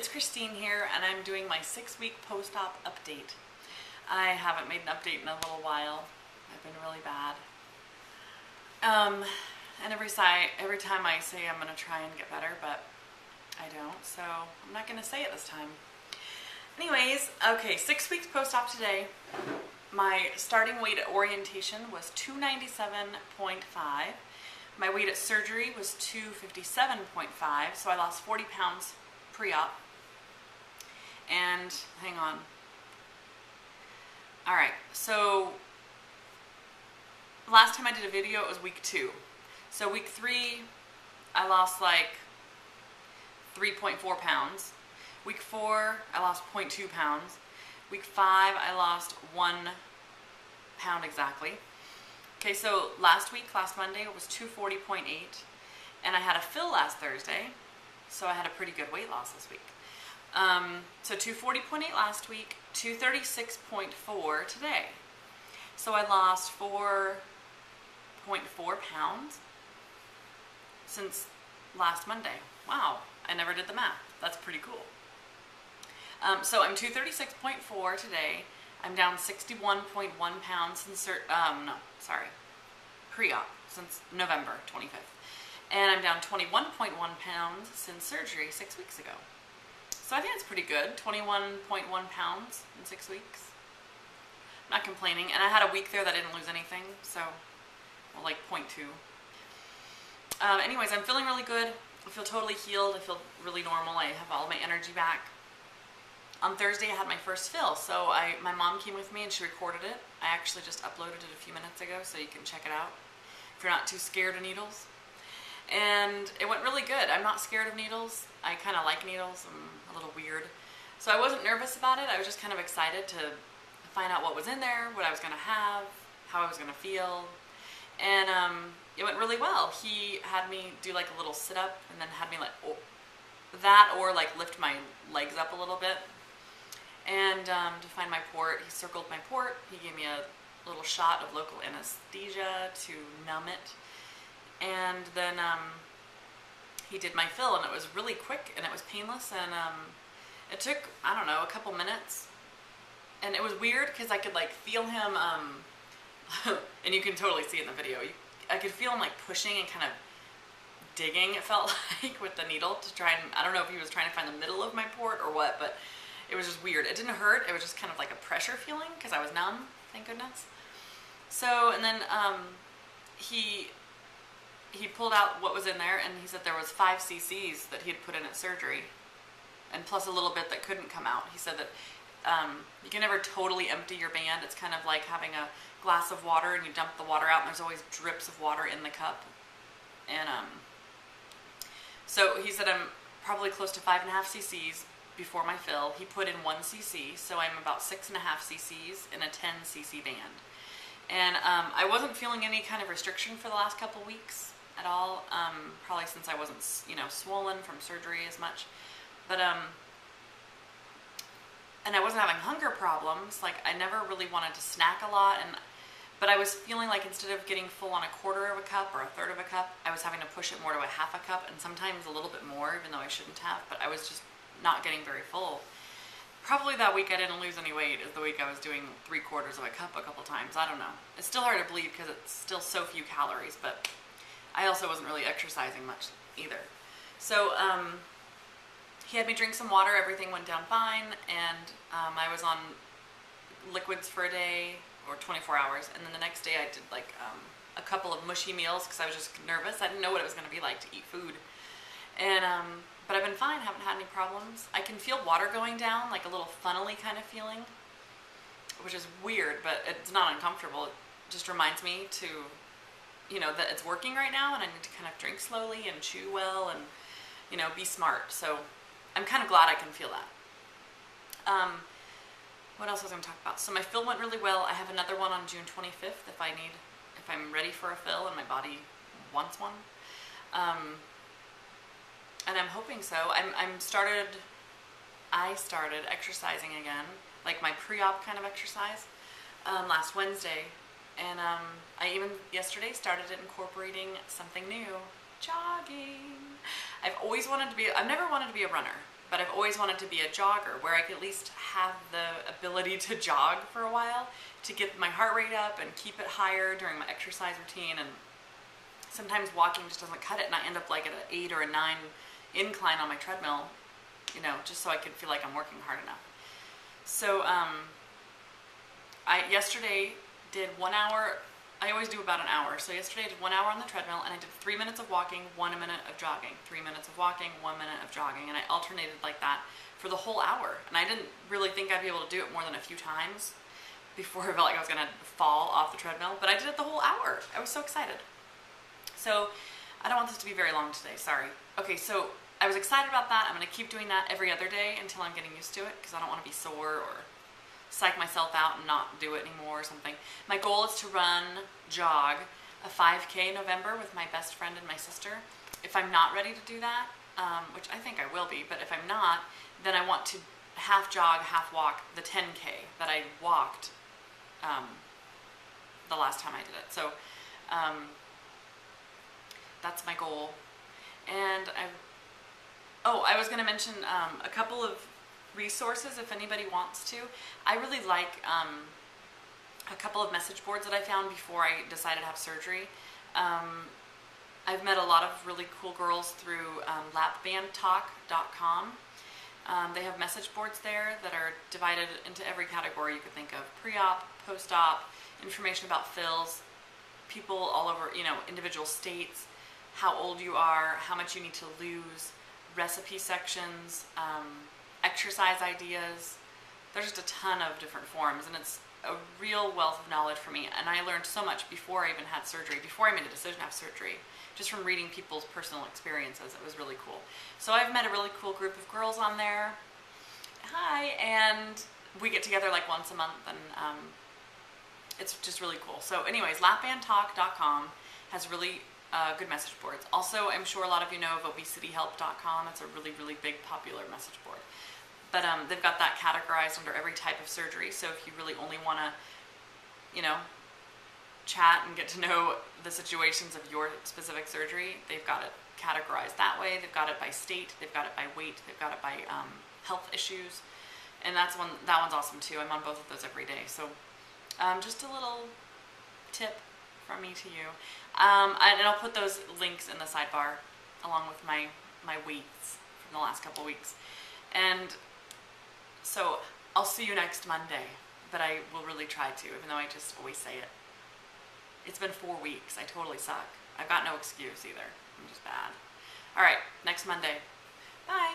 It's Christine here, and I'm doing my 6-week post-op update. I haven't made an update in a little while. I've been really bad. And every time I say I'm going to try and get better, but I don't, so I'm not going to say it this time. Anyways, okay, 6 weeks post-op today. My starting weight at orientation was 297.5. My weight at surgery was 257.5, so I lost 40 pounds pre-op. And hang on. Alright, so last time I did a video, it was week 2. So week 3, I lost like 3.4 pounds. Week 4, I lost 0.2 pounds. Week 5, I lost 1 pound exactly. Okay, so last Monday, it was 240.8, and I had a fill last Thursday, so I had a pretty good weight loss this week. So 240.8 last week, 236.4 today. So I lost 4.4 pounds since last Monday. Wow, I never did the math. That's pretty cool. So I'm 236.4 today. I'm down 61.1 pounds since, pre-op, since November 25th. And I'm down 21.1 pounds since surgery 6 weeks ago. So I think it's pretty good, 21.1 pounds in 6 weeks. I'm not complaining. And I had a week there that I didn't lose anything, so, well, like 0.2. Anyways, I'm feeling really good. I feel totally healed. I feel really normal. I have all my energy back. On Thursday, I had my first fill, so my mom came with me and she recorded it. I actually just uploaded it a few minutes ago, so you can check it out if you're not too scared of needles. And it went really good. I'm not scared of needles. I kind of like needles. I'm a little weird. So I wasn't nervous about it. I was just kind of excited to find out what was in there, what I was going to have, how I was going to feel. And it went really well. He had me do like a little sit-up and then had me like like lift my legs up a little bit. And to find my port, he circled my port. He gave me a little shot of local anesthesia to numb it. And then he did my fill, and it was really quick, and it was painless, and it took, I don't know, a couple minutes. And it was weird because I could like feel him, and you can totally see it in the video. I could feel him like pushing and kind of digging, it felt like, with the needle to try and, I don't know if he was trying to find the middle of my port or what, but it was just weird. It didn't hurt. It was just kind of like a pressure feeling because I was numb, thank goodness. So, and then he pulled out what was in there, and he said there was 5 cc's that he had put in at surgery, and plus a little bit that couldn't come out. He said that you can never totally empty your band. It's kind of like having a glass of water and you dump the water out, and there's always drips of water in the cup. And so he said I'm probably close to 5.5 cc's before my fill. He put in 1 cc, so I'm about 6.5 cc's in a 10 cc band. And I wasn't feeling any kind of restriction for the last couple weeks at all, probably since I wasn't, swollen from surgery as much. But and I wasn't having hunger problems. Like, I never really wanted to snack a lot, but I was feeling like instead of getting full on 1/4 of a cup or 1/3 of a cup, I was having to push it more to a 1/2 a cup, and sometimes a little bit more, even though I shouldn't have. But I was just not getting very full. Probably that week I didn't lose any weight is the week I was doing 3/4 of a cup a couple times. I don't know. It's still hard to believe because it's still so few calories, but I also wasn't really exercising much either. So he had me drink some water. Everything went down fine, and I was on liquids for a day or 24 hours, and then the next day I did like a couple of mushy meals because I was just nervous. I didn't know what it was going to be like to eat food. And but I've been fine, haven't had any problems. I can feel water going down, like a little funnely kind of feeling, which is weird, but it's not uncomfortable. It just reminds me to, that it's working right now, and I need to kind of drink slowly and chew well and, be smart. So I'm kind of glad I can feel that. What else was I going to talk about? So my fill went really well. I have another one on June 25th if I'm ready for a fill and my body wants one. And I'm hoping so. I started exercising again, like my pre-op kind of exercise, last Wednesday. And I even yesterday started incorporating something new, jogging. I've never wanted to be a runner. but I've always wanted to be a jogger where I could at least have the ability to jog for a while to get my heart rate up and keep it higher during my exercise routine. And sometimes walking just doesn't cut it, and I end up like at an 8 or a 9 incline on my treadmill, you know, just so I can feel like I'm working hard enough. So I yesterday did 1 hour. I always do about an hour. So yesterday I did 1 hour on the treadmill, and I did 3 minutes of walking, 1 minute of jogging, 3 minutes of walking, 1 minute of jogging, and I alternated like that for the whole hour. And I didn't really think I'd be able to do it more than a few times before I felt like I was gonna fall off the treadmill, but I did it the whole hour. I was so excited. So I don't want this to be very long today, sorry. Okay, so I was excited about that. I'm gonna keep doing that every other day until I'm getting used to it, because I don't wanna be sore or psych myself out and not do it anymore or something. My goal is to jog a 5K in November with my best friend and my sister. If I'm not ready to do that, which I think I will be, but if I'm not, then I want to half jog, half walk the 10K that I walked the last time I did it. So that's my goal. And I was going to mention a couple of resources if anybody wants to. I really like a couple of message boards that I found before I decided to have surgery. I've met a lot of really cool girls through lapbandtalk.com. They have message boards there that are divided into every category you could think of: pre-op, post-op, information about fills, people all over, you know, individual states, how old you are, how much you need to lose, recipe sections, exercise ideas. There's just a ton of different forums, and it's a real wealth of knowledge for me. And I learned so much before I even had surgery, before I made a decision to have surgery, just from reading people's personal experiences. It was really cool. So I've met a really cool group of girls on there. Hi, and we get together like once a month, and it's just really cool. So anyways, lapbandtalk.com has really good message boards. Also, I'm sure a lot of you know of obesityhelp.com. It's a really, really big, popular message board. But they've got that categorized under every type of surgery. So if you really only want to, you know, chat and get to know the situations of your specific surgery, they've got it categorized that way. They've got it by state. They've got it by weight. They've got it by health issues. And that one's awesome too. I'm on both of those every day. So just a little tip from me to you. And I'll put those links in the sidebar along with my weights from the last couple weeks. And so I'll see you next Monday, but I will really try to, even though I just always say it. It's been 4 weeks. I totally suck. I've got no excuse either. I'm just bad. All right, next Monday. Bye.